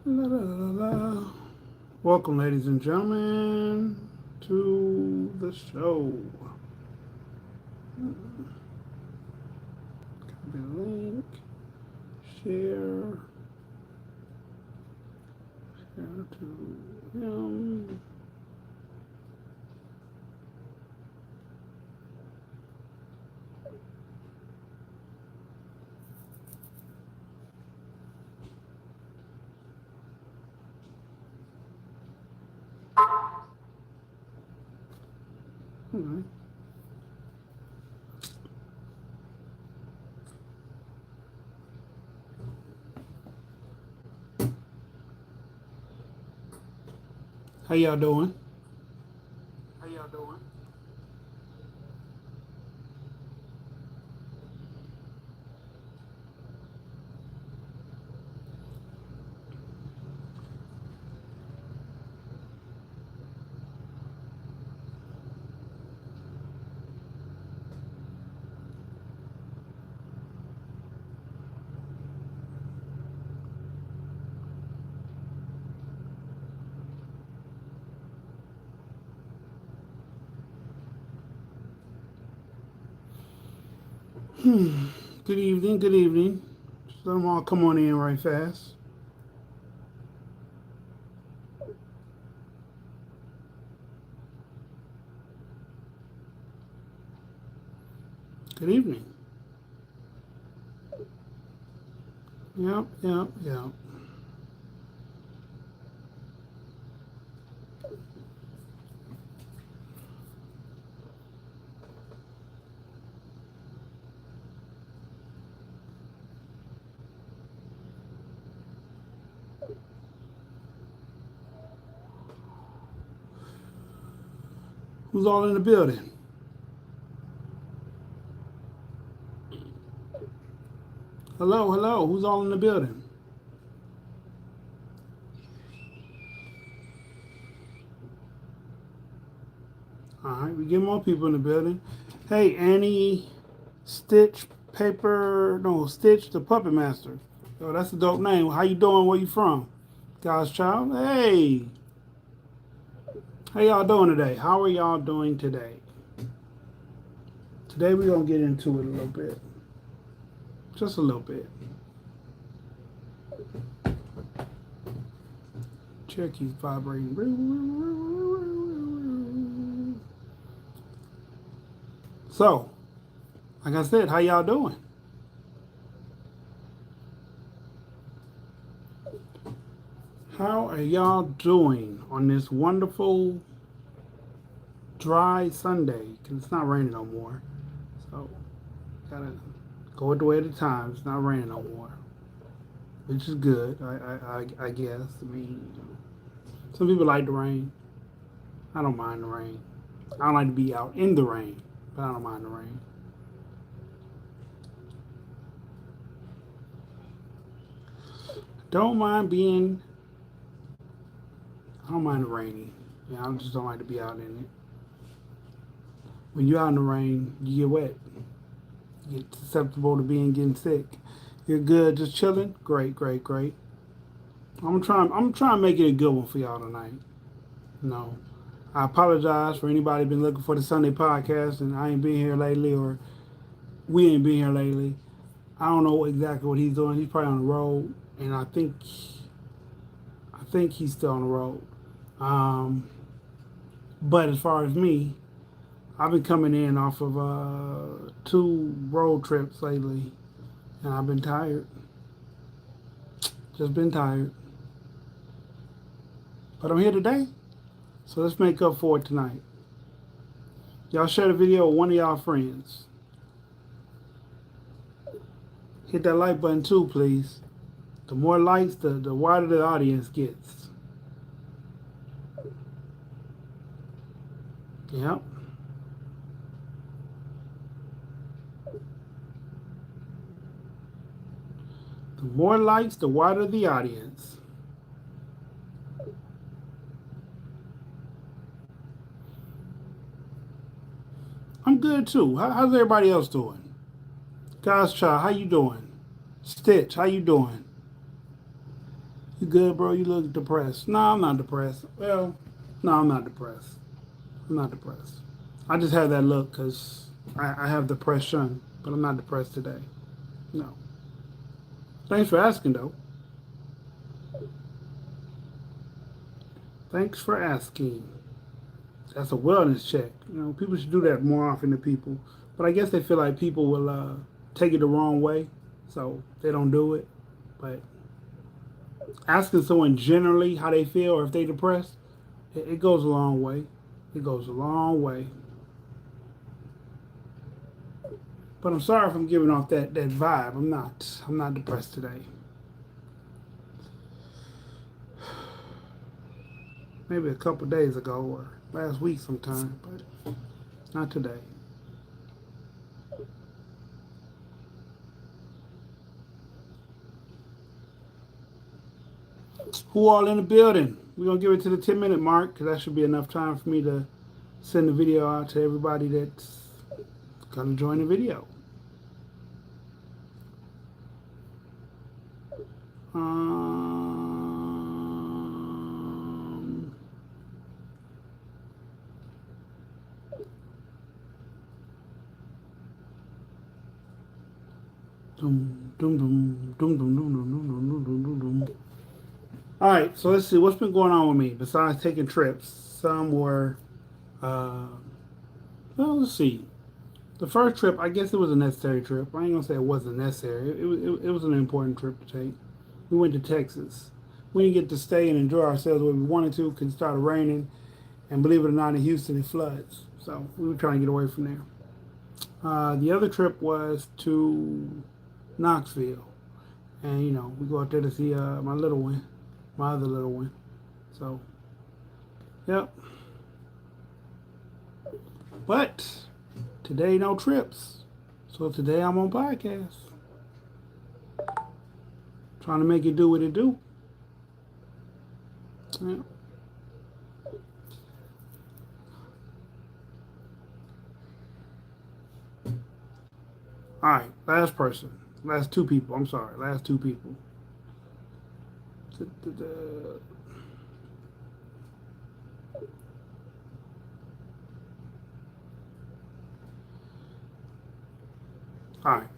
La, la, la, la. Welcome, ladies and gentlemen, to the show. Copy the link, share, share to him. All right. How y'all doing? How y'all doing? Good evening, good evening. Just let them all come on in right fast. Good evening. Yep, yep, yep. Who's all in the building? Hello, hello. Who's all in the building? All right, we get more people in the building. Hey, Annie, Stitch, Paper, no, Stitch, the Puppet Master. Yo, that's a dope name. How you doing? Where you from? God's Child. Hey, how y'all doing today? How are y'all doing today? Today we're gonna get into it a little bit, just a little bit. Cherokee's vibrating. So, like I said, how y'all doing? How are y'all doing on this wonderful dry Sunday? Cause it's not raining no more. So, gotta go with the way of the times. It's not raining no more, which is good. I guess. I mean, some people like the rain. I don't mind the rain. I don't like to be out in the rain, but I don't mind the rain. Don't mind being. I don't mind the rainy. Yeah, I just don't like to be out in it. When you're out in the rain, you get wet. You get susceptible to being getting sick. You're good, just chilling. Great, great, great. I'm trying to make it a good one for y'all tonight. No, I apologize for anybody been looking for the Sunday podcast and I ain't been here lately or we ain't been here lately. I don't know exactly what he's doing. He's probably on the road, and I think he's still on the road. Um, but as far as me, I've been coming in off of two road trips lately, and I've been tired. Just been tired. But I'm here today, so let's make up for it tonight. Y'all share the video with one of y'all friends. Hit that like button too, please. The more likes, the wider the audience gets. Yep. The more likes, the wider the audience. I'm good too. How's everybody else doing? God's Child, how you doing? Stitch, how you doing? You good, bro? You look depressed. No, I'm not depressed. Well, no, I'm not depressed. I'm not depressed. I just have that look because I have depression, but I'm not depressed today. No. Thanks for asking, though. Thanks for asking. That's a wellness check. You know, people should do that more often to people. But I guess they feel like people will take it the wrong way, so they don't do it. But asking someone generally how they feel or if they depressed, it goes a long way. It goes a long way. But I'm sorry if I'm giving off that vibe. I'm not. I'm not depressed today. Maybe a couple days ago or last week sometime, but not today. Who all in the building? We're going to give it to the 10-minute mark because that should be enough time for me to send the video out to everybody that's going to join the video. All right, so let's see what's been going on with me besides taking trips. Some were, well, let's see. The first trip, I guess it was a necessary trip. I ain't gonna say it wasn't necessary. It was an important trip to take. We went to Texas. We didn't get to stay and enjoy ourselves the way we wanted to because it started raining, and believe it or not, in Houston it floods. So we were trying to get away from there. The other trip was to Knoxville, and you know we go out there to see my little one, my other little one. So, yep. But today no trips, so today I'm on podcast, trying to make it do what it do. Yeah. All right, last person. Last two people. I'm sorry. Last two people. All right.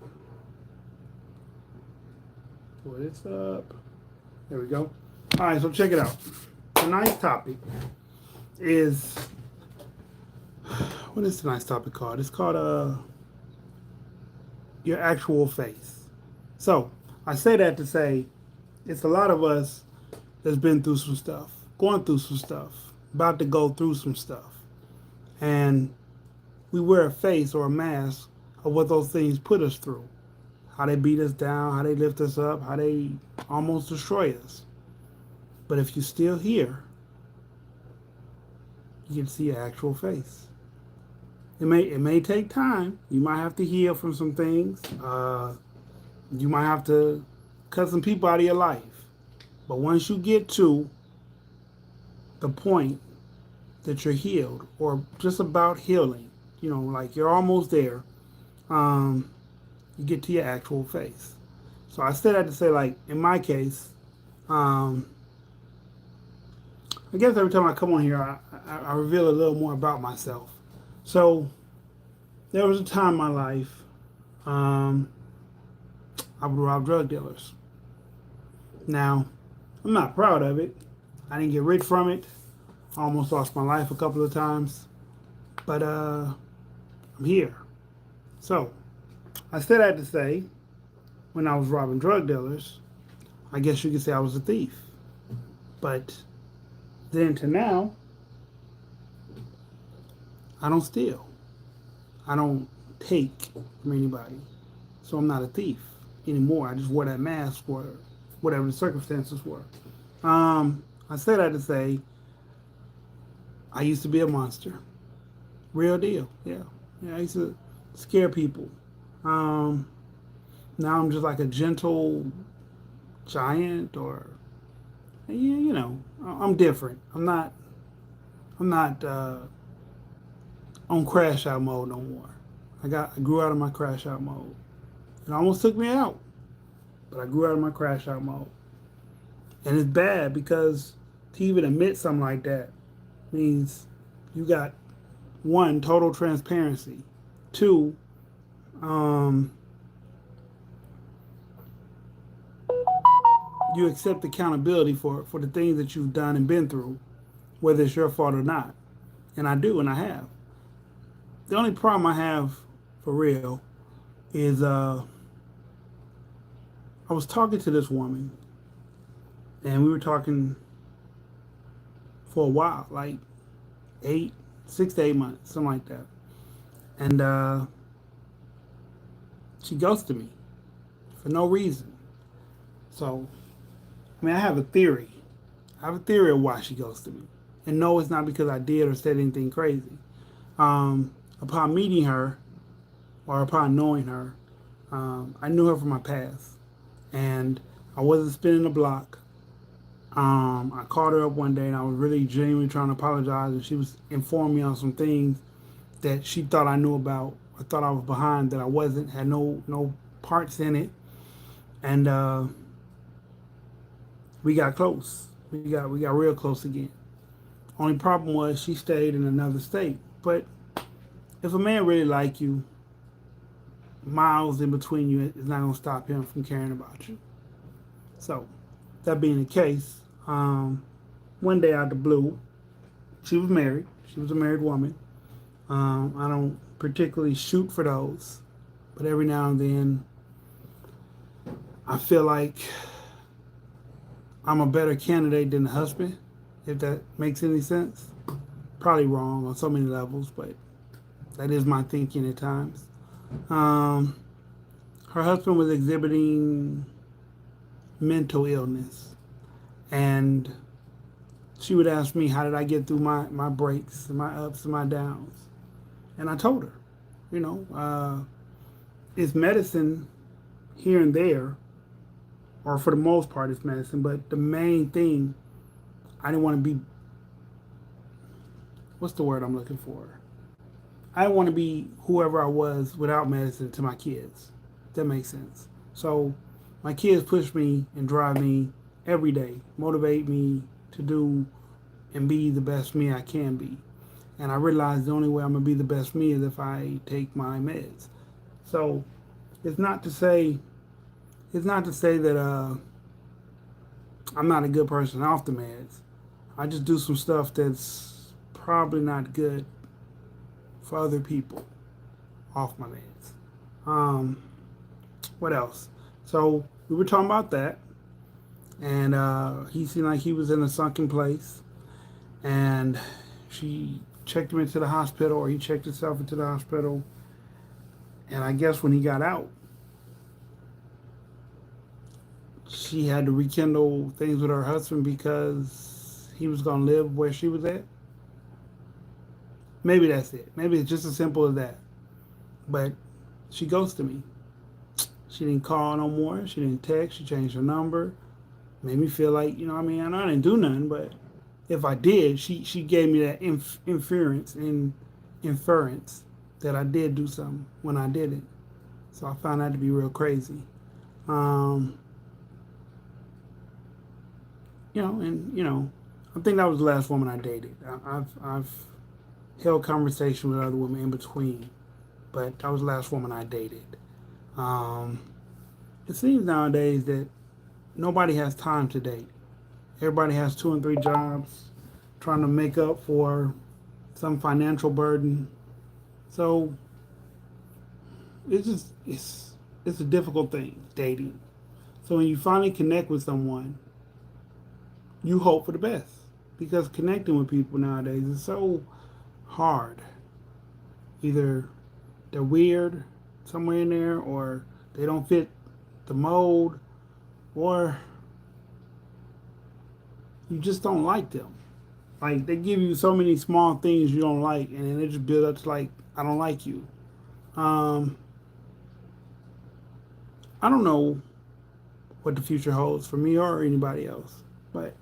What is up? There we go. All right, so check it out. Tonight's topic is, what is tonight's topic called? It's called your actual face. So I say that to say it's a lot of us that's been through some stuff, going through some stuff, about to go through some stuff. And we wear a face or a mask of what those things put us through. How they beat us down, how they lift us up, how they almost destroy us. But if you're still here, you can see your actual face. It may take time. You might have to heal from some things. You might have to cut some people out of your life. But once you get to the point that you're healed or just about healing, you know, like you're almost there, you get to your actual face. So I said that to say, like, in my case, I guess every time I come on here, I reveal a little more about myself. So there was a time in my life I would rob drug dealers. Now, I'm not proud of it. I didn't get rich from it. I almost lost my life a couple of times. But I'm here. So I said that to say, when I was robbing drug dealers, I guess you could say I was a thief. But then to now, I don't steal. I don't take from anybody. So I'm not a thief anymore. I just wore that mask for whatever the circumstances were. I say that to say I used to be a monster. Real deal. Yeah. I used to scare people. Now I'm just like a gentle giant, or you know, I'm different. I'm not on crash out mode no more. I grew out of my crash out mode. It almost took me out, but I grew out of my crash out mode. And it's bad because to even admit something like that means you got one, total transparency. Two, um, you accept accountability for the things that you've done and been through, whether it's your fault or not. And I do, and I have. The only problem I have for real is I was talking to this woman, and we were talking for a while, like 6 to 8 months, something like that. And she ghosted me for no reason. So, I mean, I have a theory. I have a theory of why she ghosted me. And no, it's not because I did or said anything crazy. Upon meeting her, or upon knowing her, I knew her from my past. And I wasn't spinning the block. I called her up one day and I was really genuinely trying to apologize, and she was informing me on some things that she thought I knew about. I thought I was behind, that I wasn't, had no parts in it. And we got close. We got real close again. Only problem was she stayed in another state. But if a man really like you, miles in between you is not gonna stop him from caring about you. So that being the case, one day out the blue, she was married. She was a married woman. I don't particularly shoot for those, but every now and then I feel like I'm a better candidate than the husband, if that makes any sense. Probably wrong on so many levels, but that is my thinking at times. Um, Her husband was exhibiting mental illness, and she would ask me, how did I get through my breaks and my ups and my downs? And I told her, you know, it's medicine here and there, or for the most part, it's medicine. But the main thing, I didn't want to be, what's the word I'm looking for? I didn't want to be whoever I was without medicine to my kids. If that makes sense. So my kids push me and drive me every day, motivate me to do and be the best me I can be. And I realize the only way I'm gonna be the best me is if I take my meds. So it's not to say that I'm not a good person off the meds. I just do some stuff that's probably not good for other people off my meds. What else? So we were talking about that, and he seemed like he was in a sunken place, and she checked him into the hospital, or he checked himself into the hospital, and I guess when he got out, she had to rekindle things with her husband because he was going to live where she was at. Maybe that's it. Maybe it's just as simple as that. But she ghosted me. She didn't call no more. She didn't text. She changed her number. Made me feel like, I mean, I know I didn't do nothing, but if I did, she gave me that inference that I did do something when I didn't. So I found that to be real crazy. Um, I think that was the last woman I dated. I've held conversation with other women in between, but that was the last woman I dated. Um, it seems nowadays that nobody has time to date. Everybody has 2 and 3 jobs, trying to make up for some financial burden. So it's a difficult thing, dating. So when you finally connect with someone, you hope for the best, because connecting with people nowadays is so hard. Either they're weird somewhere in there, or they don't fit the mold, or you just don't like them. Like, they give you so many small things you don't like, and then it just builds up to, like, I don't like you. Um, I don't know what the future holds for me or anybody else, but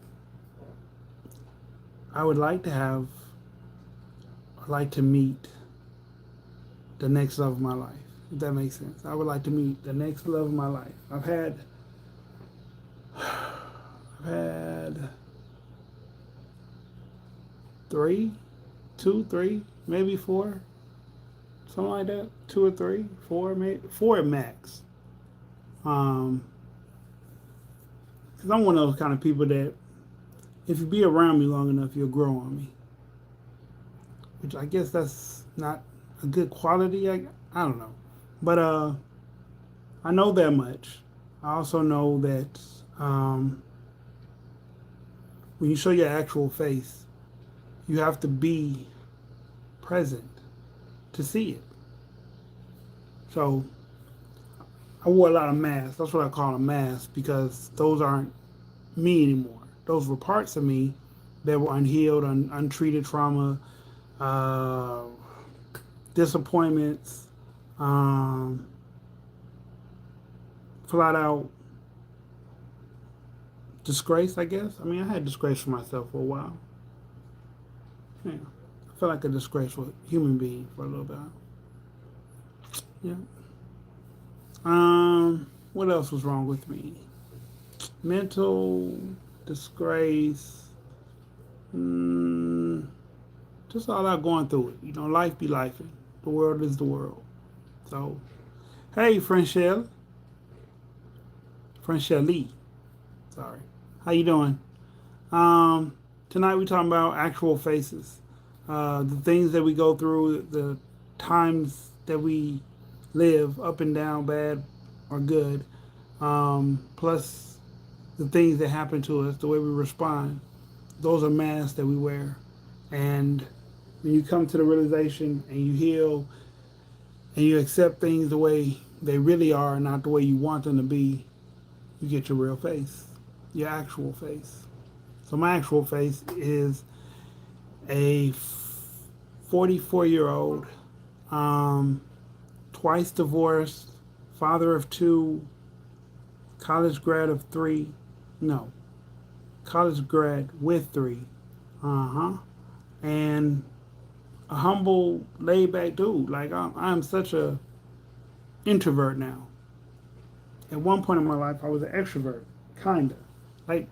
I would like to meet the next love of my life, if that makes sense. I would like to meet the next love of my life. I've I've had three, two, three, maybe four, something like that. Two or three, four, maybe four at max. Because I'm one of those kind of people that if you be around me long enough, you'll grow on me. Which I guess that's not a good quality. I don't know, but I know that much. I also know that um, when you show your actual face, you have to be present to see it. So I wore a lot of masks. That's what I call them, masks, because those aren't me anymore. Those were parts of me that were unhealed, untreated trauma, uh, disappointments, um, flat out disgrace, I guess. I mean, I had disgrace for myself for a while. Yeah. I felt like a disgraceful human being for a little bit. Yeah. What else was wrong with me? Mental disgrace. Mm, just all out going through it. You know, life be life. The world is the world. So, hey, Frenchelle. Frenchelle. Sorry. How you doing? Tonight we talking about actual faces. The things that we go through, the times that we live, up and down, bad or good. Plus the things that happen to us, the way we respond. Those are masks that we wear. And when you come to the realization and you heal and you accept things the way they really are, not the way you want them to be, you get your real face, your actual face. So my actual face is a 44-year-old, twice divorced, father of two, college grad of three, no, college grad with three, and a humble, laid-back dude. Like I'm such a introvert now. At one point in my life, I was an extrovert, kinda. Like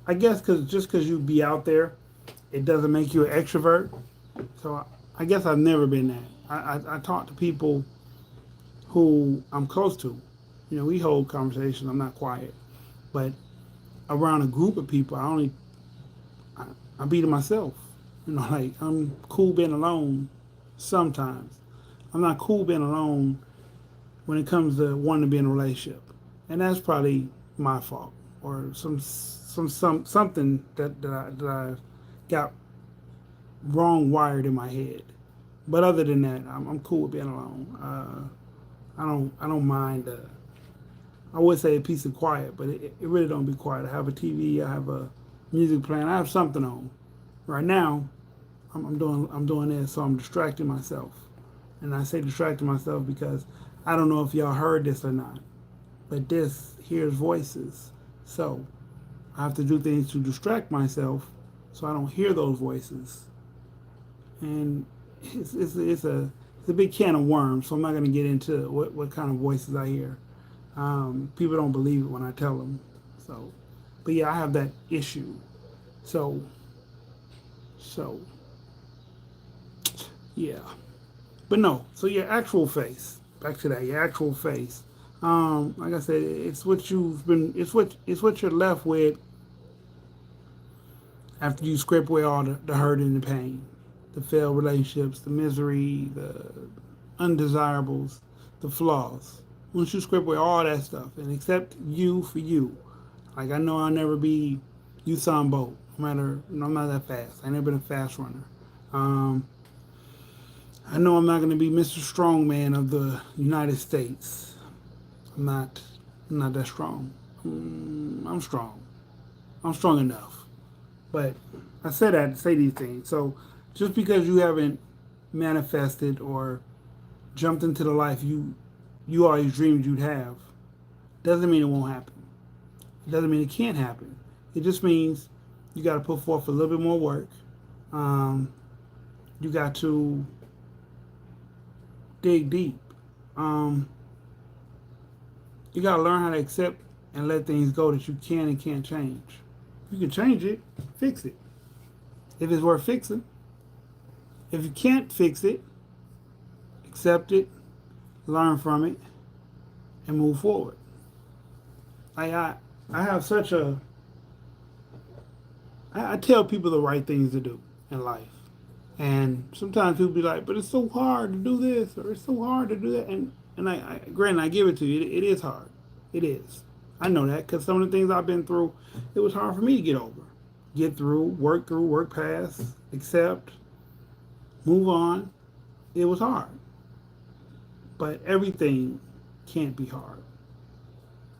I guess because just because you be out there, it doesn't make you an extrovert. So I guess I've never been that. I talk to people who I'm close to. You know, we hold conversations. I'm not quiet, but around a group of people, I be to myself. You know, like I'm cool being alone sometimes. I'm not cool being alone when it comes to wanting to be in a relationship, and that's probably my fault or something that I got wrong wired in my head. But other than that, I'm cool with being alone. I don't mind. I would say a piece of quiet, but it really don't be quiet. I have a TV. I have a music playing. I have something on. Right now, I'm doing this, so I'm distracting myself. And I say distracting myself because I don't know if y'all heard this or not, but this hears voices. So I have to do things to distract myself so I don't hear those voices. And it's a big can of worms, so I'm not going to get into what kind of voices I hear. People don't believe it when I tell them. So, but yeah, I have that issue. So, so yeah. But no, so your actual face. Back to that, your actual face. Like I said, it's what you're left with after you scrape away all the hurt and the pain, the failed relationships, the misery, the undesirables, the flaws. Once you scrape away all that stuff and accept you for you, like I know I'll never be Usain Bolt, no matter, I'm not that fast. I never been a fast runner. Um, I know I'm not going to be Mr. Strongman of the United States. I'm not. I'm not that strong. I'm strong. I'm strong enough. But I said that to say these things. So just because you haven't manifested or jumped into the life you always dreamed you'd have, doesn't mean it won't happen. It doesn't mean it can't happen. It just means you got to put forth a little bit more work. You got to dig deep. You got to learn how to accept and let things go that you can and can't change. You can change it, fix it. If it's worth fixing. If you can't fix it, accept it, learn from it, and move forward. I have such a I tell people the right things to do in life. And sometimes people be like, but it's so hard to do this or it's so hard to do that. And granted, I give it to you. It is hard. It is. I know that because some of the things I've been through, it was hard for me to get over. Get through, work past, accept, move on. It was hard. But everything can't be hard.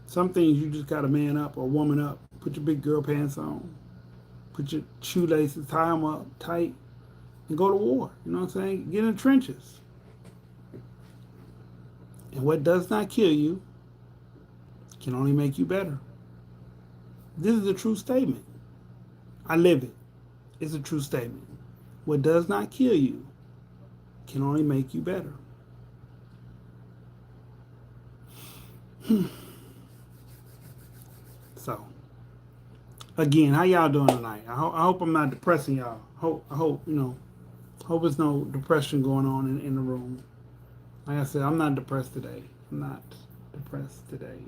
Some things you just got to man up or woman up. Put your big girl pants on. Put your shoelaces, tie them up tight, and go to war. You know what I'm saying? Get in the trenches. And what does not kill you can only make you better. This is a true statement. I live it. It's a true statement. What does not kill you can only make you better. So, again, how y'all doing tonight? I hope I'm not depressing y'all. I hope there's no depression going on in the room. Like I said, I'm not depressed today. I'm not depressed today.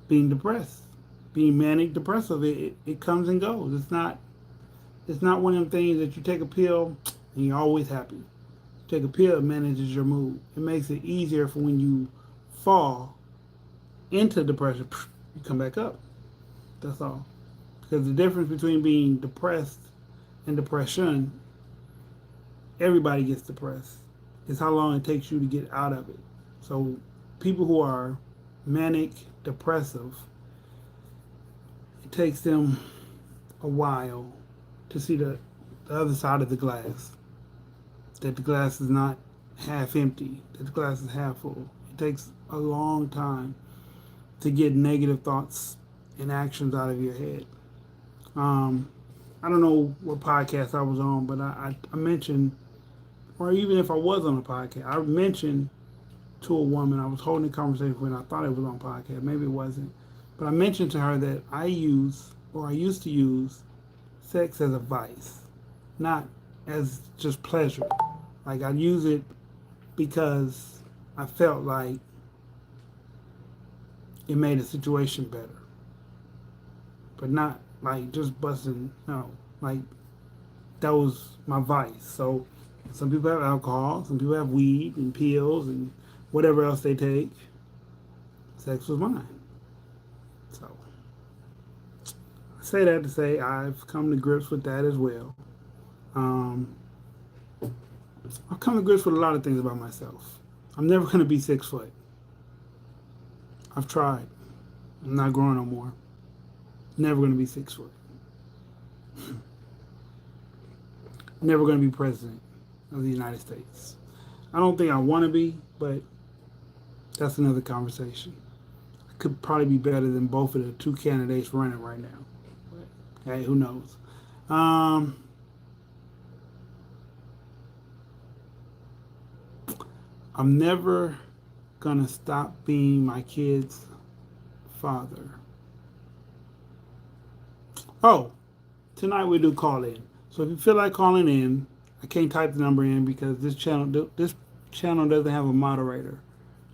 Being depressed, being manic depressive, it comes and goes. It's not one of them things that you take a pill and you're always happy. Take a pill, it manages your mood. It makes it easier for when you fall into depression, you come back up. That's all. Because the difference between being depressed and depression, everybody gets depressed. It's how long it takes you to get out of it. So people who are manic depressive, it takes them a while to see the other side of the glass. That the glass is not half empty, that the glass is half full. It takes a long time to get negative thoughts and actions out of your head. I don't know what podcast I was on, but I mentioned, or even if I was on a podcast, I mentioned to a woman, I was holding a conversation with, I thought it was on podcast, maybe it wasn't, but I mentioned to her that I used to use sex as a vice, not as just pleasure. Like I use it because I felt like it made a situation better. But not like just busting, no. Like that was my vice. So some people have alcohol, some people have weed and pills and whatever else they take. Sex was mine. So I say that to say I've come to grips with that as well. I've come to grips with a lot of things about myself. I'm never going to be 6 foot. I've tried. I'm not growing no more. Never going to be 6 foot. Never going to be president of the United States. I don't think I want to be, but that's another conversation. I could probably be better than both of the two candidates running right now. But, hey, who knows? I'm never gonna stop being my kid's father. Oh, tonight we do call in. So if you feel like calling in, I can't type the number in because this channel doesn't have a moderator.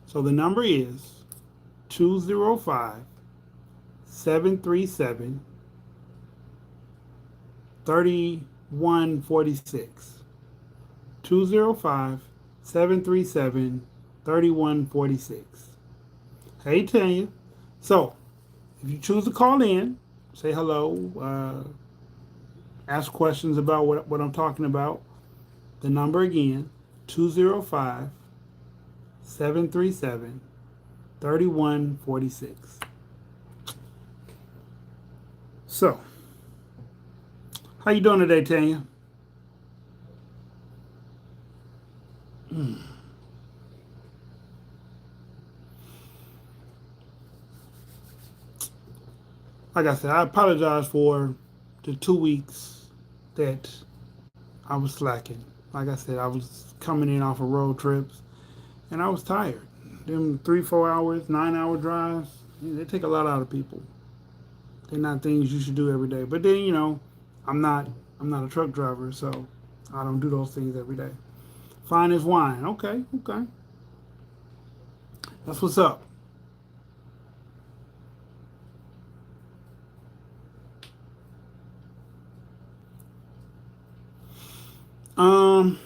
So the number is 205 737 3146. 205 737-3146. Hey, Tanya. So, if you choose to call in, say hello, ask questions about what I'm talking about, the number again, 205 737-3146. So, how you doing today, Tanya? Like I said, I apologize for the 2 weeks that I was slacking. Like I said, I was coming in off of road trips and I was tired. Them 3-4 hours, 9-hour drives, they take a lot out of people. They're not things you should do every day. But then, I'm not I'm not a truck driver, so I don't do those things every day. Fine as wine. Okay, okay. That's what's up. Um,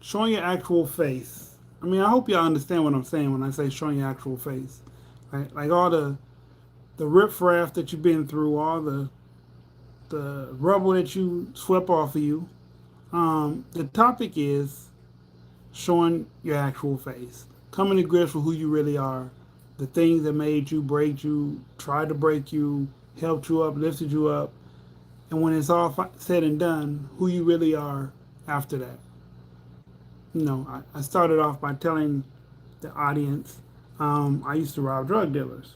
Showing your actual face. I mean, I hope y'all understand what I'm saying when I say showing your actual face. Like all the riffraff that you've been through, all the rubble that you swept off of you. The topic is showing your actual face, coming to grips with who you really are, the things that made you, break you, tried to break you, helped you up, lifted you up, and when it's all said and done, who you really are after that. I started off by telling the audience I used to rob drug dealers.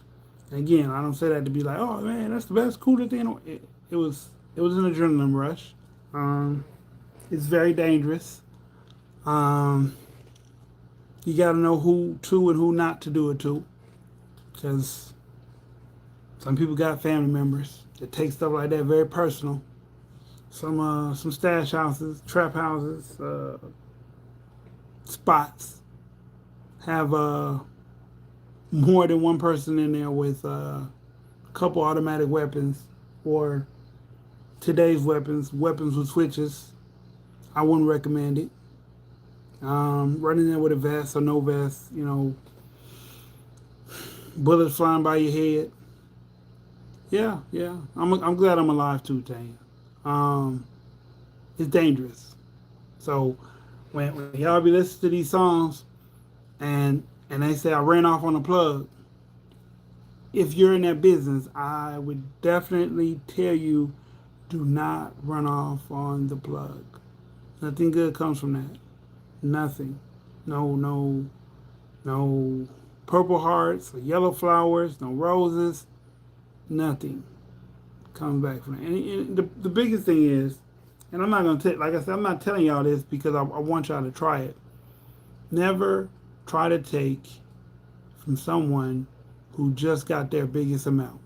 Again, I don't say that to be like, oh man, that's the best, coolest thing. It was an adrenaline rush. Um, it's very dangerous. Um, you got to know who to and who not to do it to, because some people got family members that take stuff like that very personal. Some stash houses, trap houses, spots have more than one person in there with a couple automatic weapons or today's weapons with switches. I wouldn't recommend it. Running there with a vest or no vest, bullets flying by your head. Yeah, yeah. I'm glad I'm alive too, Tane. Um, it's dangerous. So when y'all be listening to these songs and they say I ran off on a plug, if you're in that business, I would definitely tell you do not run off on the plug. Nothing good comes from that. Nothing. No, no, no purple hearts or yellow flowers, no roses, nothing comes back from that. And the biggest thing is, and I'm not going to, like I said, I'm not telling y'all this because I want y'all to try it. Never try to take from someone who just got their biggest amount.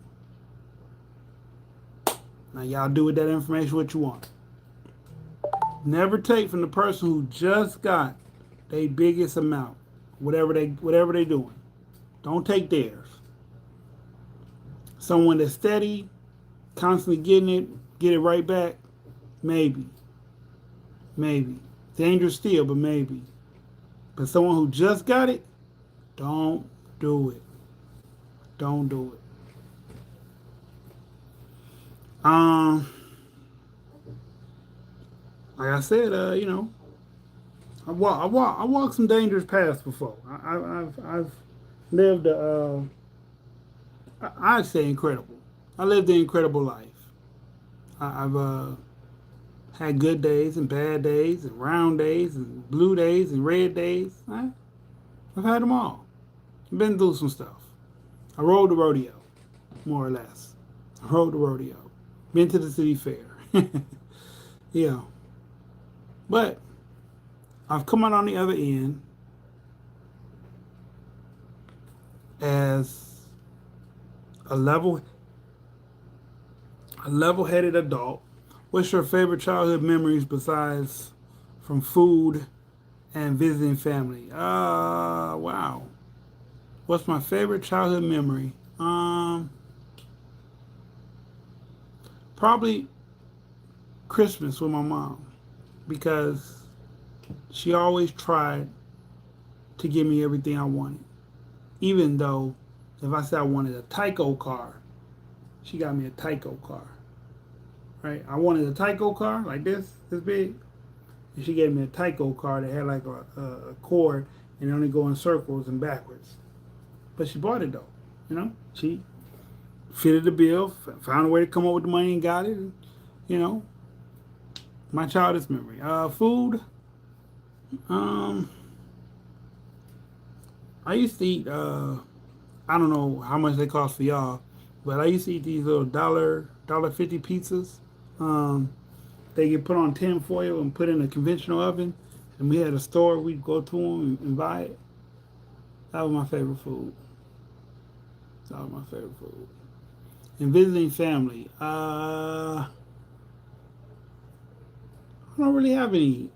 Now, y'all do with that information what you want. Never take from the person who just got their biggest amount, whatever they doing. Don't take theirs. Someone that's steady, constantly getting it, get it right back. Maybe, maybe dangerous still, but maybe. But someone who just got it, don't do it. Don't do it. Like I said, I walked some dangerous paths before. I've lived I'd say incredible. I lived an incredible life. I've had good days and bad days and round days and blue days and red days. I've had them all. I've been through some stuff. I rode the rodeo, more or less. I rode the rodeo. Been to the city fair. Yeah. But I've come out on the other end as a level-headed adult. What's your favorite childhood memories besides from food and visiting family? Wow. What's my favorite childhood memory? Probably Christmas with my mom because she always tried to give me everything I wanted. Even though if I said I wanted a Tyco car, she got me a Tyco car. Right? I wanted a Tyco car like this big, and she gave me a Tyco car that had like a cord and only go in circles and backwards. But she bought it though. She fitted the bill, found a way to come up with the money and got it. And, my childhood memory. Food. I used to eat. I don't know how much they cost for y'all, but I used to eat these little $1.50 pizzas. They get put on tin foil and put in a conventional oven. And we had a store. We'd go to them and buy it. That was my favorite food. That was my favorite food. And visiting family. I don't really have any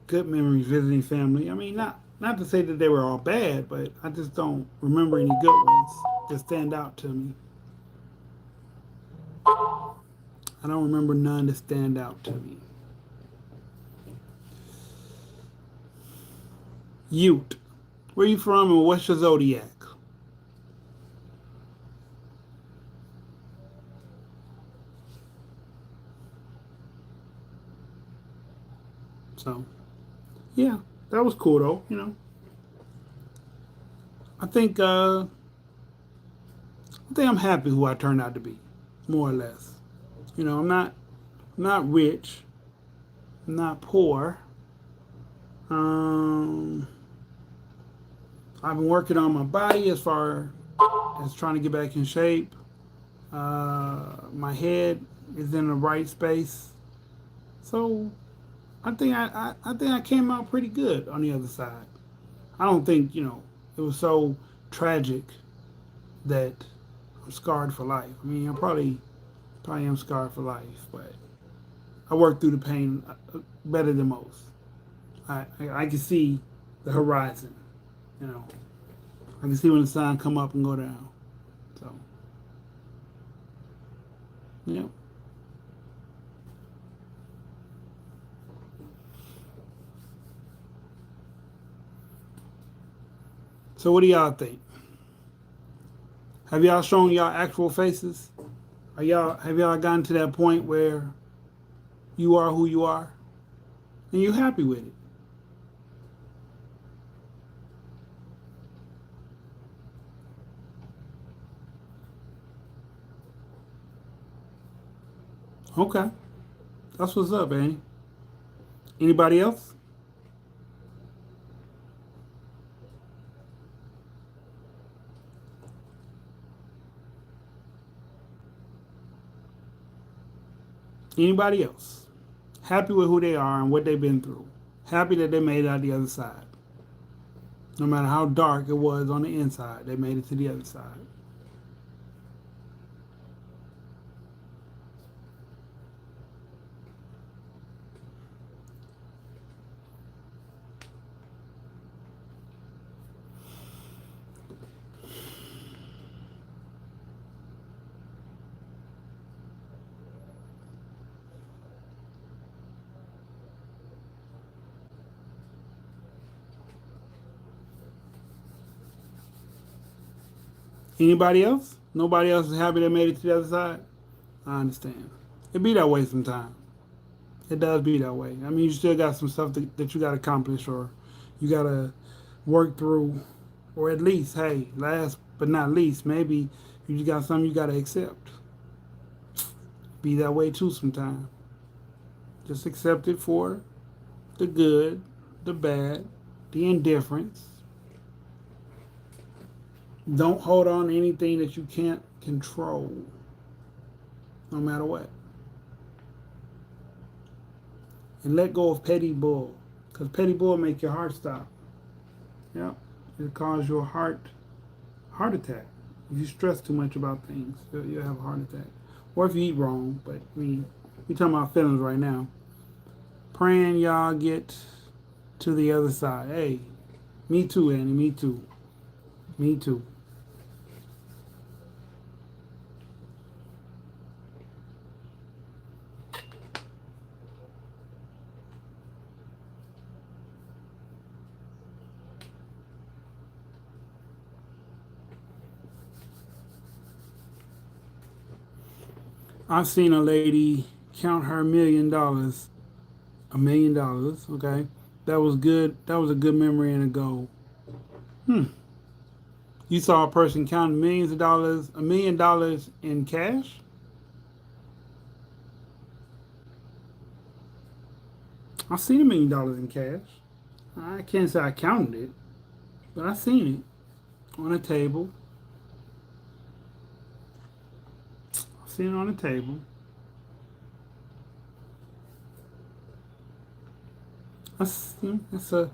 good memories visiting family. I mean, not to say that they were all bad, but I just don't remember any good ones that stand out to me. I don't remember none that stand out to me. Ute, where you from and what's your zodiac? So, yeah, that was cool though. I think I think I'm happy who I turned out to be, more or less. I'm not rich, I'm not poor. Um, I've been working on my body as far as trying to get back in shape. My head is in the right space, so I think I came out pretty good on the other side. I don't think it was so tragic that I'm scarred for life. I mean, I probably am scarred for life, but I worked through the pain better than most. I can see the horizon. You know, I can see when the sun come up and go down. So yeah. So what do y'all think? Have y'all shown y'all actual faces? Have y'all gotten to that point where you are who you are and you happy with it? Okay, that's what's up, Annie. Anybody else? Anybody else? Happy with who they are and what they've been through. Happy that they made it out the other side. No matter how dark it was on the inside, they made it to the other side. Anybody else? Nobody else is happy they made it to the other side? I understand. It be that way sometimes. It does be that way. I mean, you still got some stuff that you got to accomplish or you got to work through, or at least, hey, last but not least, maybe you just got something you got to accept. Be that way too sometimes. Just accept it for the good, the bad, the indifference. Don't hold on to anything that you can't control, no matter what. And let go of petty bull, because petty bull make your heart stop. Yep, it cause your heart attack. If you stress too much about things, you'll have a heart attack. Or if you eat wrong, but we talking about feelings right now. Praying y'all get to the other side. Hey, me too, Annie. Me too. Me too. I've seen a lady count her $1 million. $1 million, okay? That was good. That was a good memory and a goal. Hmm. You saw a person count millions of dollars, $1 million in cash? I've seen $1 million in cash. I can't say I counted it, but I seen it on a table. I've seen it on a table. That's that's a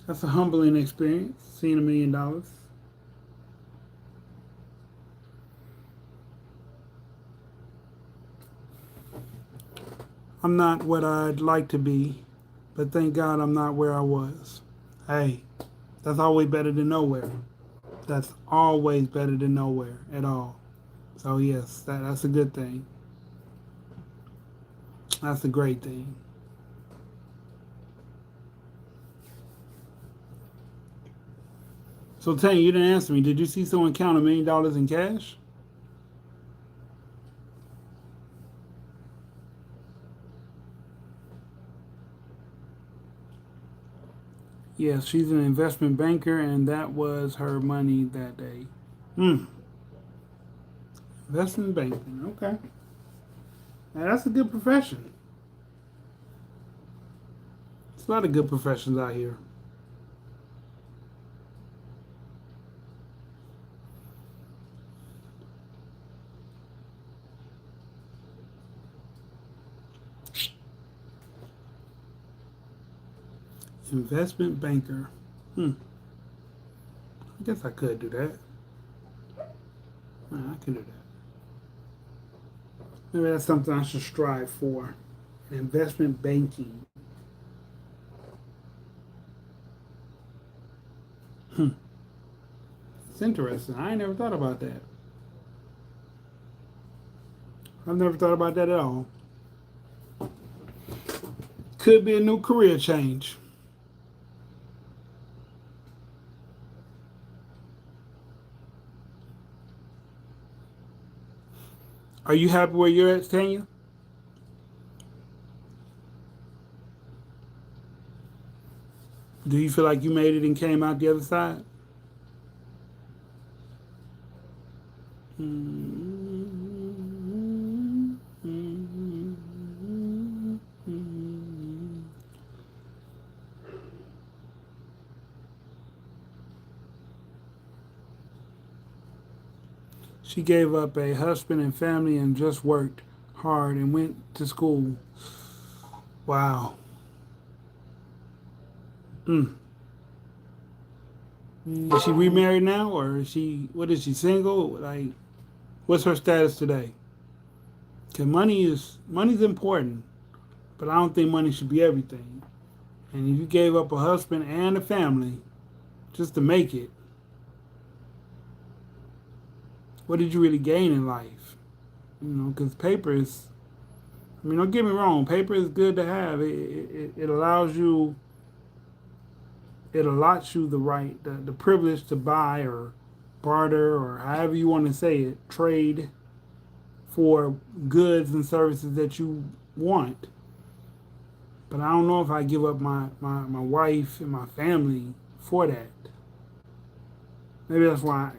that's a humbling experience. Seeing $1 million. I'm not what I'd like to be, but thank God I'm not where I was. Hey, that's always better than nowhere. That's always better than nowhere at all. So yes, that's a good thing. That's a great thing. So Tanya, you didn't answer me. Did you see someone count $1 million in cash? Yes, she's an investment banker, and that was her money that day. Hmm. Investment banking. Okay. Now, that's a good profession. There's a lot of good professions out here. Investment banker. Hmm. I guess I could do that. I can do that. Maybe that's something I should strive for. Investment banking. Hmm. It's interesting. I ain't never thought about that. I've never thought about that at all. Could be a new career change. Are you happy where you're at, Tanya? Do you feel like you made it and came out the other side? She gave up a husband and family and just worked hard and went to school. Wow. Mm. Is she remarried now, or is she? What is she, single? Like, what's her status today? Cause money's important, but I don't think money should be everything. And if you gave up a husband and a family just to make it, what did you really gain in life? You know, because paper is. I mean, don't get me wrong. Paper is good to have. It allows you. It allots you the right, the privilege to buy or barter or however you want to say it, trade for goods and services that you want. But I don't know if I give up my wife and my family for that. Maybe that's why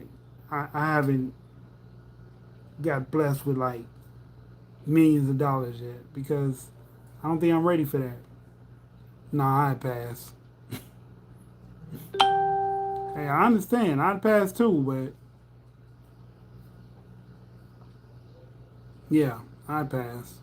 I haven't got blessed with like millions of dollars yet because I don't think I'm ready for that. Nah, I'd pass. Hey, I understand. I'd pass too, but yeah, I'd pass.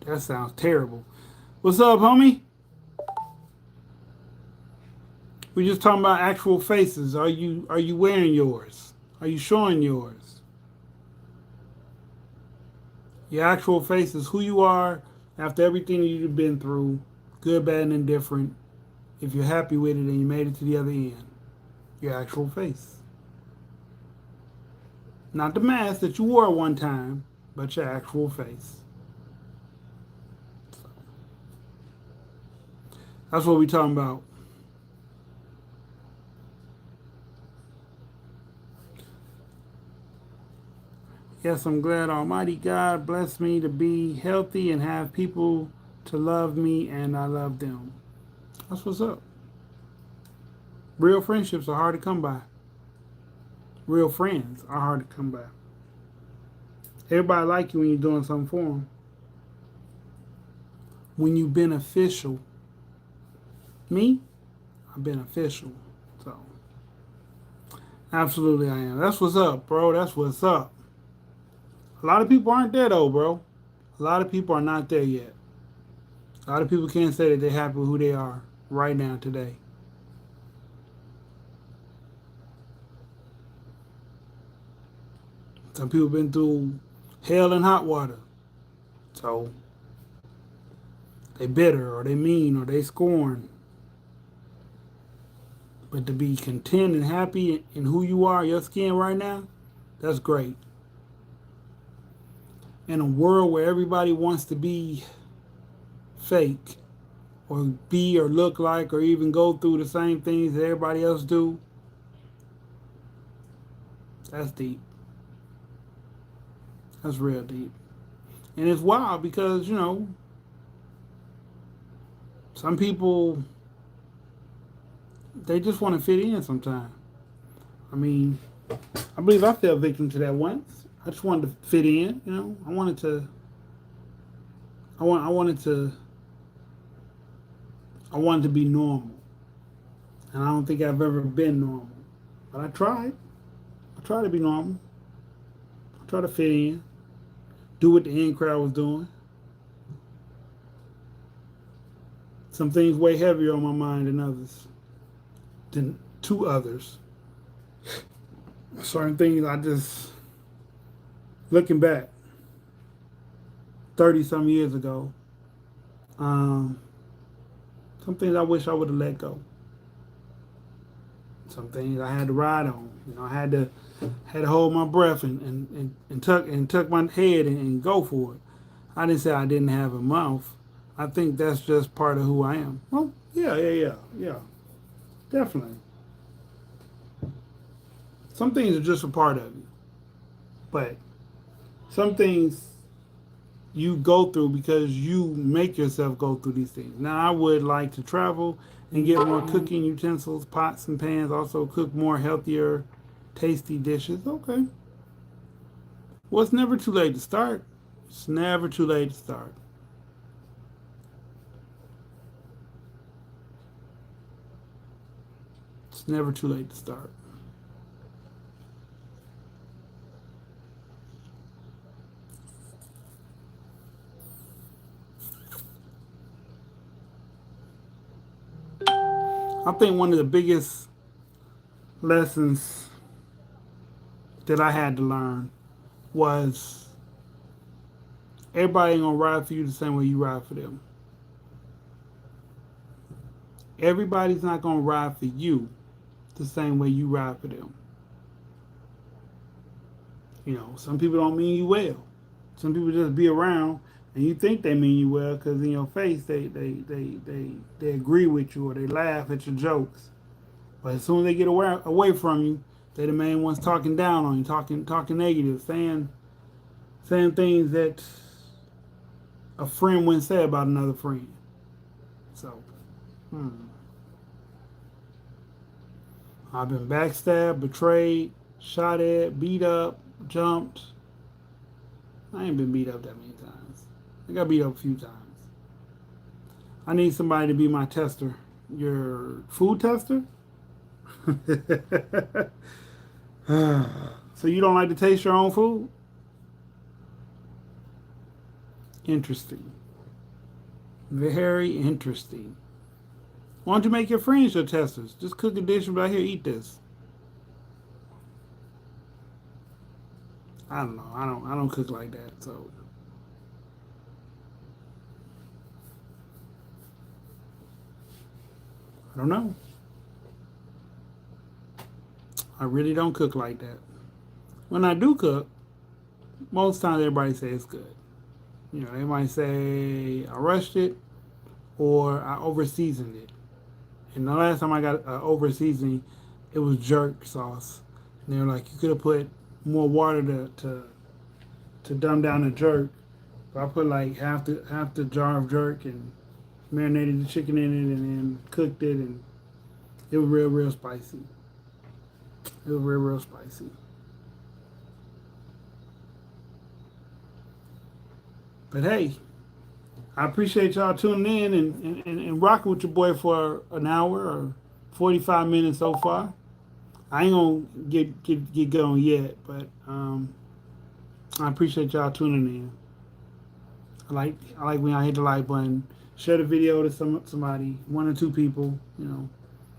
That sounds terrible. What's up, homie? We just talking about actual faces. Are you wearing yours? Are you showing yours? Your actual face is who you are after everything you've been through, good, bad, and indifferent. If you're happy with it and you made it to the other end, your actual face. Not the mask that you wore one time, but your actual face. That's what we talking about. Yes, I'm glad Almighty God blessed me to be healthy and have people to love me and I love them. That's what's up. Real friendships are hard to come by. Real friends are hard to come by. Everybody like you when you're doing something for them. When you beneficial. Me, I'm beneficial. So, absolutely I am. That's what's up, bro. That's what's up. A lot of people aren't there though, bro. A lot of people are not there yet. A lot of people can't say that they're happy with who they are right now today. Some people been through hell and hot water. So they bitter or they mean or they scorn. But to be content and happy in who you are, your skin right now, that's great. In a world where everybody wants to be fake or be or look like or even go through the same things that everybody else do, that's deep. That's real deep. And it's wild because, some people, they just want to fit in sometimes. I mean, I believe I fell victim to that once. I just wanted to fit in. I wanted to. I wanted to. I wanted to be normal, and I don't think I've ever been normal. But I tried. I tried to be normal. I tried to fit in, do what the in crowd was doing. Some things weigh heavier on my mind than to others. Certain things I just, looking back 30 some years ago, some things I wish I would have let go. Some things I had to ride on. I had to hold my breath and tuck my head and go for it. I didn't say I didn't have a mouth. I think that's just part of who I am. Well, yeah. Definitely. Some things are just a part of you. But some things you go through because you make yourself go through these things. Now, I would like to travel and get more cooking utensils, pots and pans, also cook more healthier, tasty dishes. Okay. Well, it's never too late to start. It's never too late to start. It's never too late to start. I think one of the biggest lessons that I had to learn was everybody ain't gonna ride for you the same way you ride for them. Everybody's not gonna ride for you the same way you ride for them. Some people don't mean you well. Some people just be around and you think they mean you well because in your face they agree with you or they laugh at your jokes. But as soon as they get away from you, they the main ones talking down on you, talking negative, saying things that a friend wouldn't say about another friend. So, I've been backstabbed, betrayed, shot at, beat up, jumped. I ain't been beat up that many times. I got beat up a few times. I need somebody to be my tester. Your food tester? So you don't like to taste your own food? Interesting. Very interesting. Why don't you make your friends your testers? Just cook a dish and be like, here, eat this. I don't know. I don't cook like that, so I don't know. I really don't cook like that. When I do cook, most times everybody says it's good. They might say I rushed it or I over seasoned it. And the last time I got over seasoning, it was jerk sauce. And they were like, you could have put more water to dumb down the jerk. But I put like half the jar of jerk and marinated the chicken in it and then cooked it, and it was real spicy. It was real spicy. But hey, I appreciate y'all tuning in and rocking with your boy for an hour or 45 minutes so far. I ain't gonna get going yet, but I appreciate y'all tuning in. I like when I hit the like button, share the video to somebody, one or two people,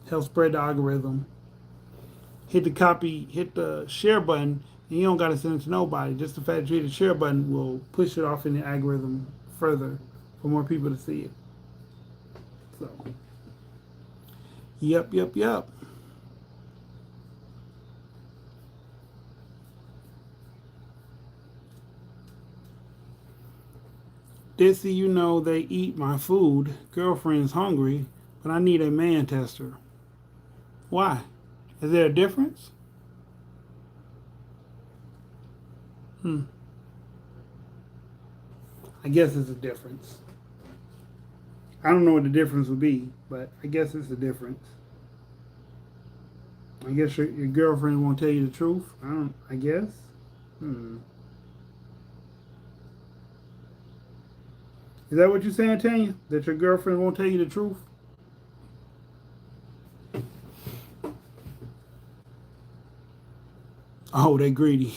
help spread the algorithm. Hit the share button And you don't got to send it to nobody. Just the fact that you hit the share button will push it off in the algorithm further for more people to see it. So, yep. Dissy, you know they eat my food. Girlfriend's hungry, but I need a man tester. Why? Is there a difference? Hmm. I guess it's a difference. I don't know what the difference would be, but I guess it's a difference. I guess your girlfriend won't tell you the truth. I guess. Hmm. Is that what you're saying, Tanya? That your girlfriend won't tell you the truth? Oh, they greedy.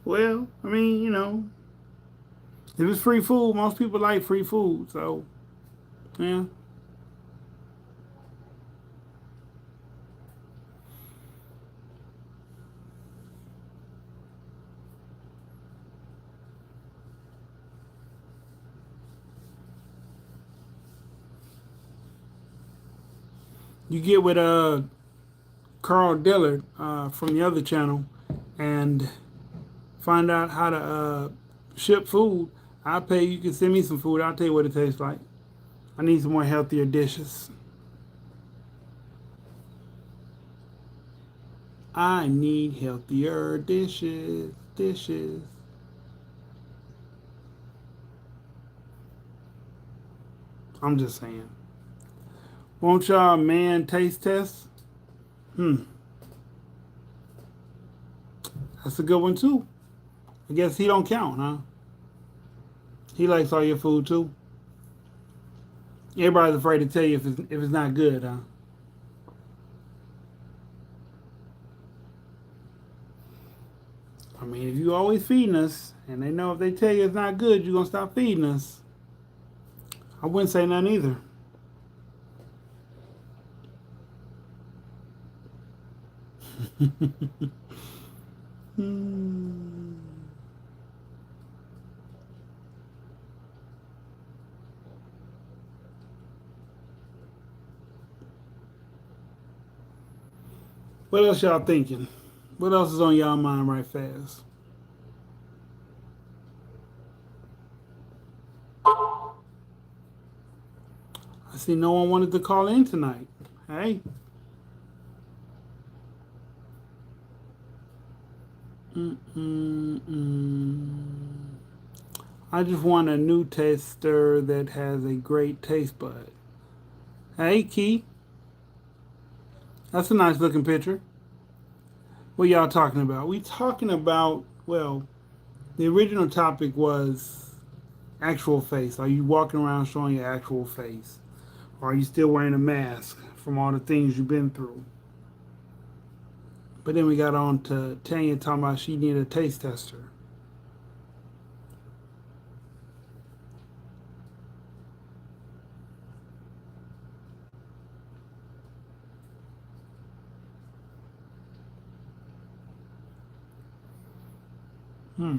Well, I mean, if it's free food, most people like free food. So, yeah. You get with Carl Dillard from the other channel and find out how to ship food. I'll pay you. You can send me some food. I'll tell you what it tastes like. I need some more healthier dishes. I need healthier dishes. Dishes. I'm just saying. Won't y'all man taste test? Hmm. That's a good one too. I guess he don't count, huh? He likes all your food too. Everybody's afraid to tell you if it's not good, huh? I mean, if you always feeding us, and they know if they tell you it's not good, you're gonna stop feeding us. I wouldn't say nothing either. Hmm. What else y'all thinking? What else is on y'all mind right fast? I see no one wanted to call in tonight. Hey. Mm-mm-mm. I just want a new tester that has a great taste bud. Hey, Key. That's a nice looking picture. What y'all talking about? We talking about, well, the original topic was actual face. Are you walking around showing your actual face? Or are you still wearing a mask from all the things you've been through? But then we got on to Tanya talking about she needed a taste tester. Hmm.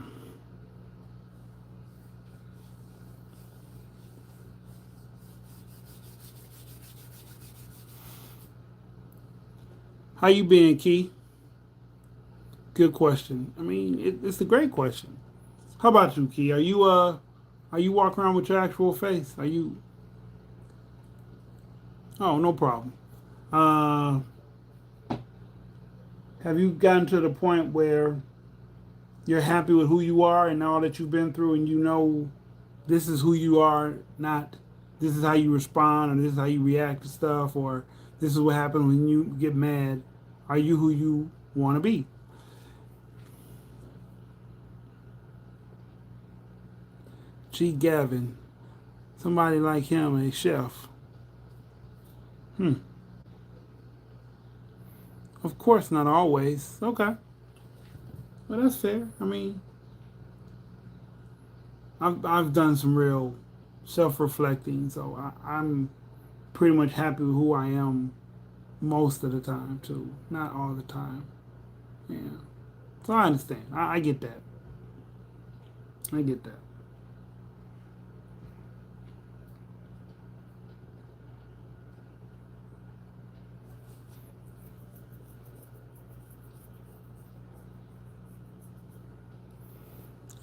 How you been, Key? Good question. I mean, it's a great question. How about you, Key? Are you walking around with your actual face? Are you? Oh, no problem. Uh, have you gotten to the point where you're happy with who you are and all that you've been through, and you know this is who you are, not this is how you respond, or this is how you react to stuff, or this is what happens when you get mad? Are you who you want to be? G. Gavin, somebody like him, a chef. Hmm. Of course, not always. Okay. Well, that's fair. I mean, I've done some real self-reflecting, so I'm pretty much happy with who I am most of the time too. Not all the time. Yeah. So I understand. I get that. I get that.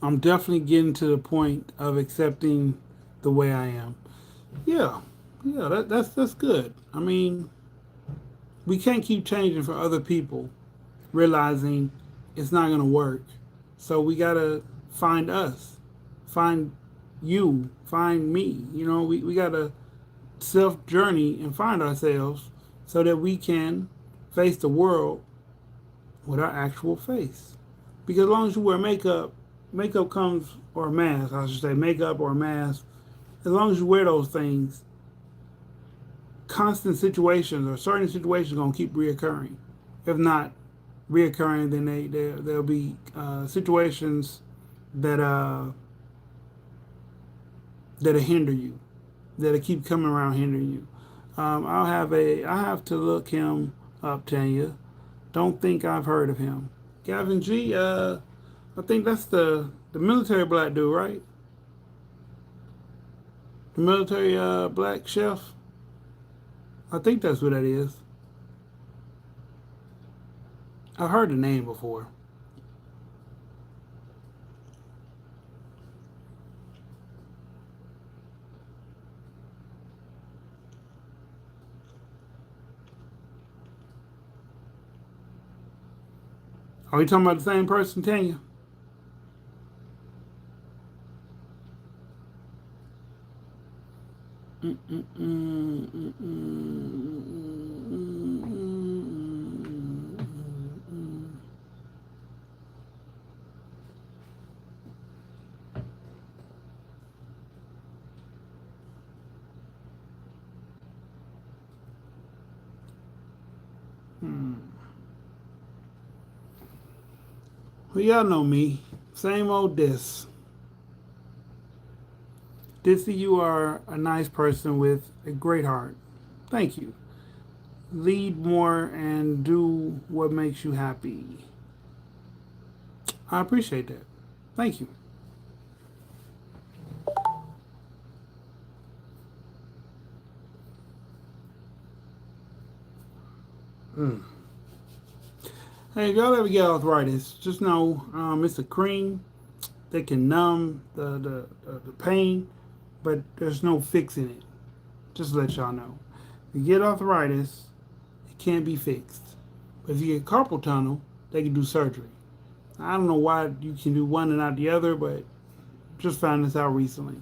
I'm definitely getting to the point of accepting the way I am. Yeah, yeah, that's good. I mean, we can't keep changing for other people, realizing it's not gonna work. So we gotta find us, find you, find me. You know, we gotta self journey and find ourselves so that we can face the world with our actual face. Because as long as you wear makeup, makeup comes, or a mask, I should say, makeup or a mask, as long as you wear those things, constant situations or certain situations are going to keep reoccurring. If not reoccurring, then there'll be situations that that'll hinder you, that'll keep coming around hindering you. I have to look him up, Tanya. Don't think I've heard of him. Gavin G. I think that's the military black dude, right? The military black chef. I think that's what that is. I've heard the name before. Are we talking about the same person, Tanya? Well, y'all know me. Same old Dis. Dissy, you are a nice person with a great heart. Thank you. Lead more and do what makes you happy. I appreciate that. Thank you. Mm. Hey, if y'all ever get arthritis, just know it's a cream that can numb the pain, but there's no fixing it. Just to let y'all know. If you get arthritis, it can't be fixed. But if you get carpal tunnel, they can do surgery. I don't know why you can do one and not the other, but just found this out recently.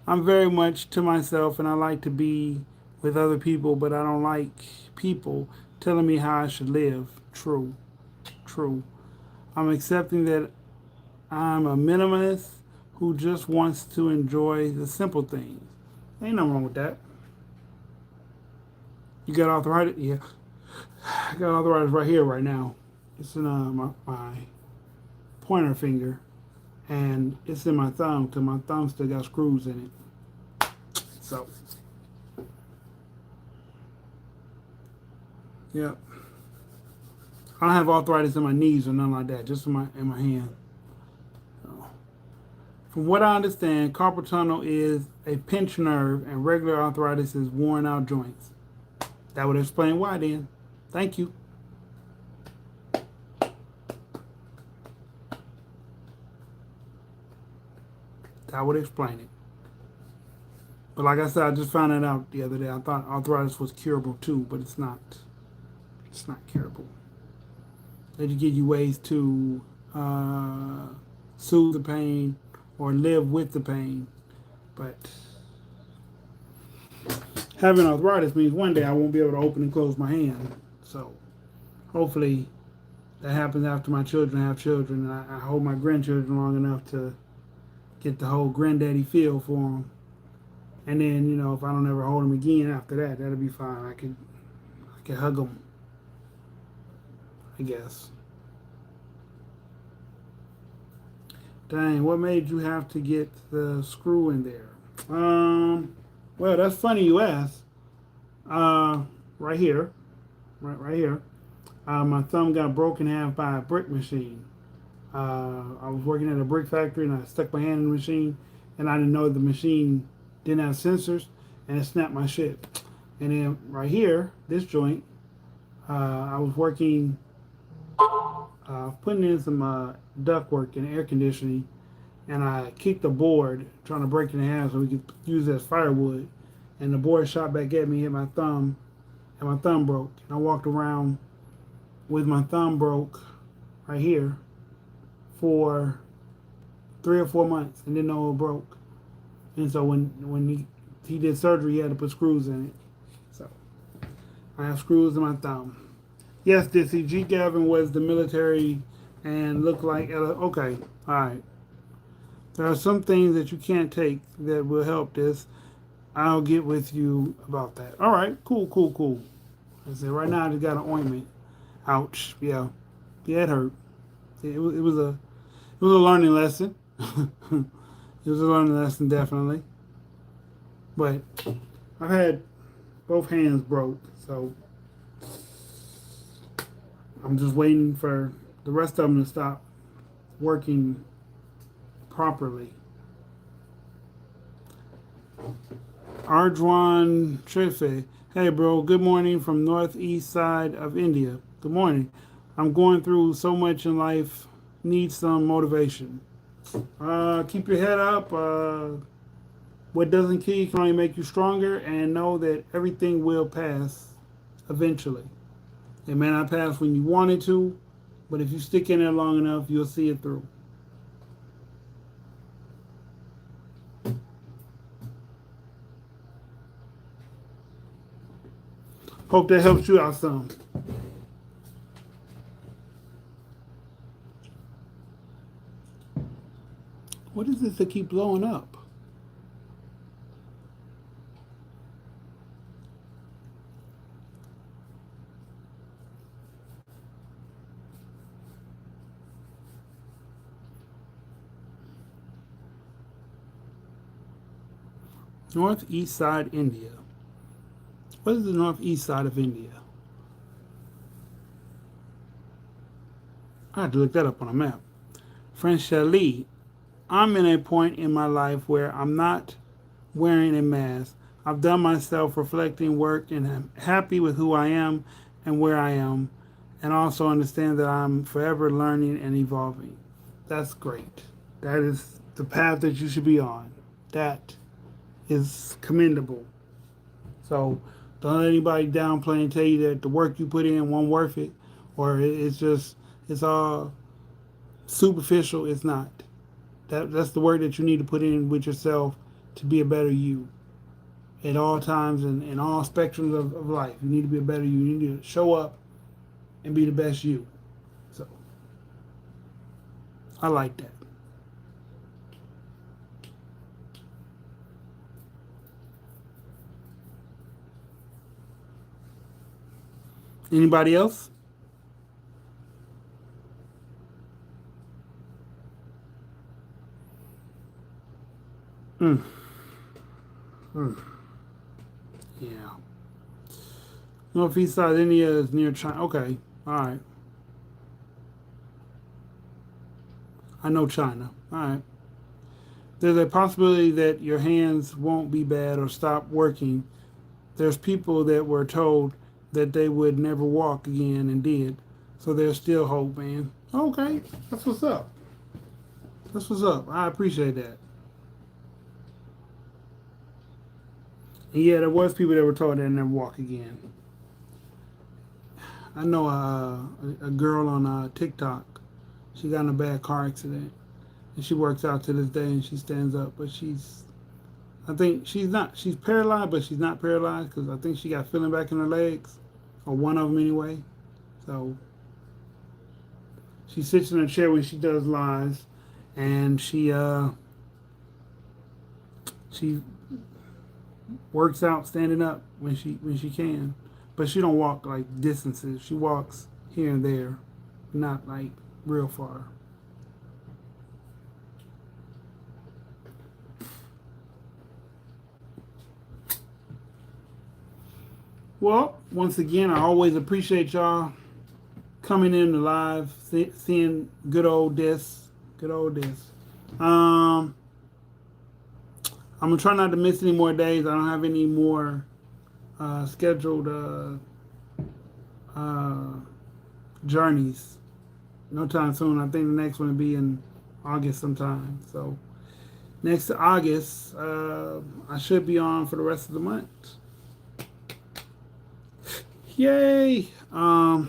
I'm very much to myself and I like to be with other people, but I don't like people telling me how I should live. True, true. I'm accepting that I'm a minimalist who just wants to enjoy the simple things. Ain't nothing wrong with that. You got arthritis? Yeah. I got arthritis right here, right now. It's in my pointer finger, and it's in my thumb, because my thumb still got screws in it. So, yeah. I don't have arthritis in my knees or nothing like that, just in my hand. So, from what I understand, carpal tunnel is a pinched nerve, and regular arthritis is worn out joints. That would explain why then. Thank you. That would explain it. But like I said, I just found that out the other day. I thought arthritis was curable too, but it's not. It's not curable. They just give you ways to uh, soothe the pain or live with the pain. But having arthritis means one day I won't be able to open and close my hand. So hopefully that happens after my children have children. And I hold my grandchildren long enough to get the whole granddaddy feel for them. And then, if I don't ever hold them again after that, that'll be fine. I can hug them, I guess. Dang, what made you have to get the screw in there? Well, that's funny you ask. Right here, right here. My thumb got broken in half by a brick machine. I was working at a brick factory and I stuck my hand in the machine and I didn't know the machine didn't have sensors and it snapped my shit. And then right here, this joint, I was working, putting in some ductwork and air conditioning, and I kicked the board trying to break it in half so we could use it as firewood. And the board shot back at me, hit my thumb, and my thumb broke. And I walked around with my thumb broke right here for 3 or 4 months and didn't know it broke. And so when he did surgery, he had to put screws in it. So I have screws in my thumb. Yes, Dissy, G. Gavin was the military and looked like okay, all right. There are some things that you can't take that will help this. I'll get with you about that. All right, cool, cool, cool. I said right now I just got an ointment. Ouch. Yeah, yeah, it hurt. It was a learning lesson. It was a learning lesson, definitely. But I've had both hands broke, so I'm just waiting for the rest of them to stop working properly. Arjwan Trefe. Hey, bro. Good morning from northeast side of India. Good morning. I'm going through so much in life. Need some motivation. Keep your head up. What doesn't kill you can only make you stronger, and know that everything will pass eventually. It may not pass when you want it to, but if you stick in there long enough, you'll see it through. Hope that helps you out some. What is this that keep blowing up? Northeast side India. What is the northeast side of India? I have to look that up on a map. Franchelli. I'm in a point in my life where I'm not wearing a mask. I've done my self reflecting work and I'm happy with who I am and where I am, and also understand that I'm forever learning and evolving. That's great. That is the path that you should be on. That is commendable. So don't let anybody downplay and tell you that the work you put in won't worth it, or it's all superficial. It's not. That's the work that you need to put in with yourself to be a better you at all times and in all spectrums of life. You need to be a better you. You need to show up and be the best you. So I like that. Anybody else? Mm. Mm. Yeah. Northeast side of India is near China. Okay. All right. I know China. All right. There's a possibility that your hands won't be bad or stop working. There's people that were told that they would never walk again and did. So there's still hope, man. Okay. That's what's up. That's what's up. I appreciate that. And yeah, there was people that were told they'd never walk again. I know a girl on TikTok. She got in a bad car accident, and she works out to this day, and she stands up. But I think she's not. She's paralyzed, but she's not paralyzed because I think she got feeling back in her legs, or one of them anyway. So she sits in a chair when she does lives, and she works out standing up when she can, but she don't walk like distances. She walks here and there, not like real far. Well, once again, I always appreciate y'all coming in live, seeing good old this, good old this. I'm gonna try not to miss any more days. I don't have any more scheduled journeys. No time soon. I think the next one will be in August sometime. So next August, I should be on for the rest of the month. Yay! Y'all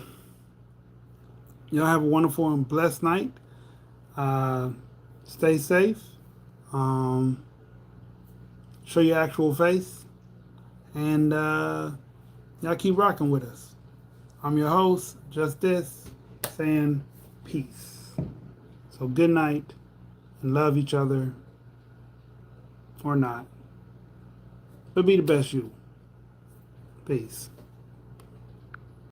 have a wonderful and blessed night. Stay safe. Show your actual face. And y'all keep rocking with us. I'm your host, Just This, saying peace. So good night and love each other. Or not. But be the best you. Peace.